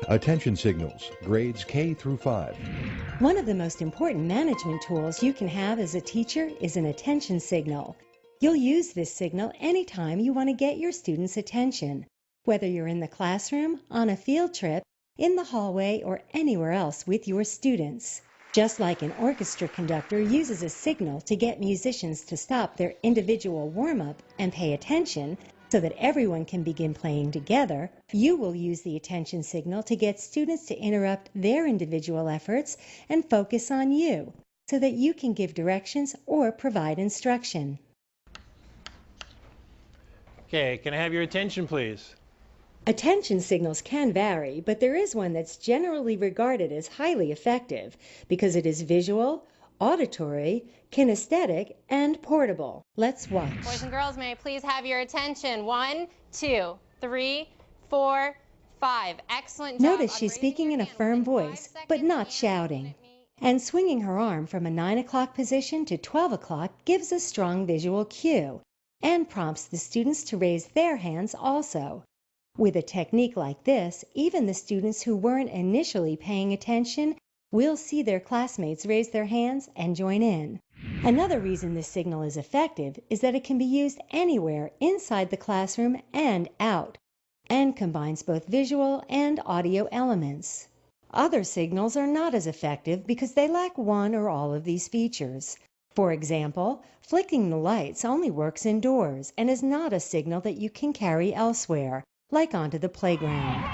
Attention signals, grades K through 5. One of the most important management tools you can have as a teacher is an attention signal. You'll use this signal anytime you want to get your students' attention, whether you're in the classroom, on a field trip, in the hallway, or anywhere else with your students. Just like an orchestra conductor uses a signal to get musicians to stop their individual warm-up and pay attention so that everyone can begin playing together, you will use the attention signal to get students to interrupt their individual efforts and focus on you so that you can give directions or provide instruction. Okay, can I have your attention, please? Attention signals can vary, but there is one that's generally regarded as highly effective because it is visual, auditory, kinesthetic, and portable. Let's watch. Boys and girls, may I please have your attention? 1, 2, 3, 4, 5. Excellent job. Notice she's speaking in a firm voice, but not shouting. And swinging her arm from a 9 o'clock position to 12 o'clock gives a strong visual cue and prompts the students to raise their hands also. With a technique like this, even the students who weren't initially paying attention will see their classmates raise their hands and join in. Another reason this signal is effective is that it can be used anywhere inside the classroom and out, and combines both visual and audio elements. Other signals are not as effective because they lack one or all of these features. For example, flicking the lights only works indoors and is not a signal that you can carry elsewhere, like onto the playground.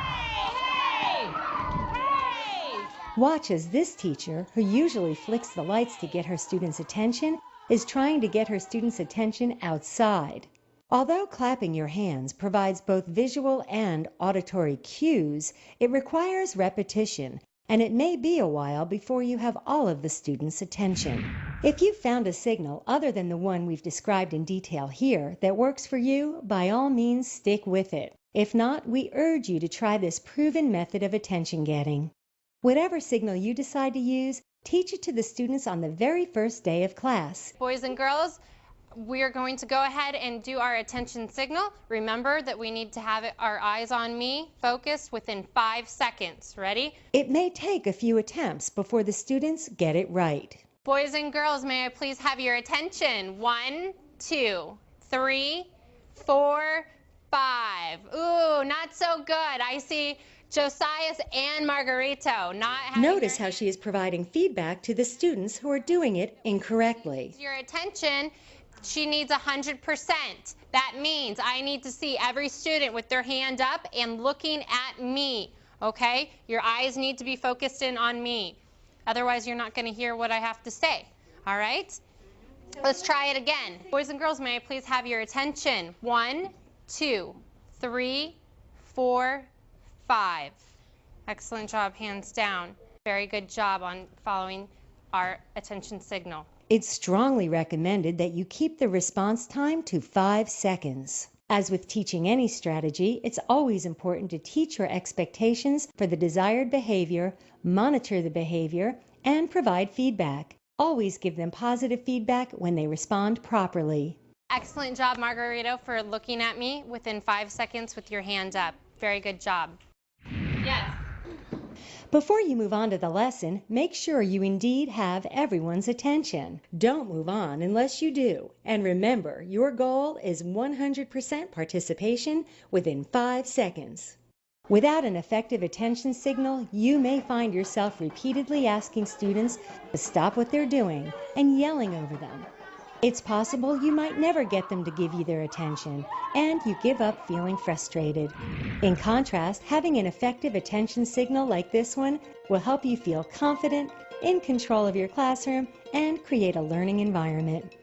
Watch as this teacher, who usually flicks the lights to get her students' attention, is trying to get her students' attention outside. Although clapping your hands provides both visual and auditory cues, it requires repetition, and it may be a while before you have all of the students' attention. If you've found a signal other than the one we've described in detail here that works for you, by all means stick with it. If not, we urge you to try this proven method of attention getting. Whatever signal you decide to use, teach it to the students on the very first day of class. Boys and girls, we are going to go ahead and do our attention signal. Remember that we need to have our eyes on me, focused within 5 seconds. Ready? It may take a few attempts before the students get it right. Boys and girls, may I please have your attention? 1, 2, 3, 4, 5. Ooh, not so good. I see Josias and Margarito not having Notice how she is providing feedback to the students who are doing it incorrectly. Your attention, she needs 100%. That means I need to see every student with their hand up and looking at me, okay? Your eyes need to be focused in on me. Otherwise, you're not going to hear what I have to say, all right? Let's try it again. Boys and girls, may I please have your attention? 1, 2, 3, 4, 5. Excellent job, hands down. Very good job on following our attention signal. It's strongly recommended that you keep the response time to 5 seconds. As with teaching any strategy, it's always important to teach your expectations for the desired behavior, monitor the behavior, and provide feedback. Always give them positive feedback when they respond properly. Excellent job, Margarito, for looking at me within 5 seconds with your hand up. Very good job. Yes. Before you move on to the lesson, make sure you indeed have everyone's attention. Don't move on unless you do. And remember, your goal is 100% participation within 5 seconds. Without an effective attention signal, you may find yourself repeatedly asking students to stop what they're doing and yelling over them. It's possible you might never get them to give you their attention, and you give up feeling frustrated. In contrast, having an effective attention signal like this one will help you feel confident, in control of your classroom, and create a learning environment.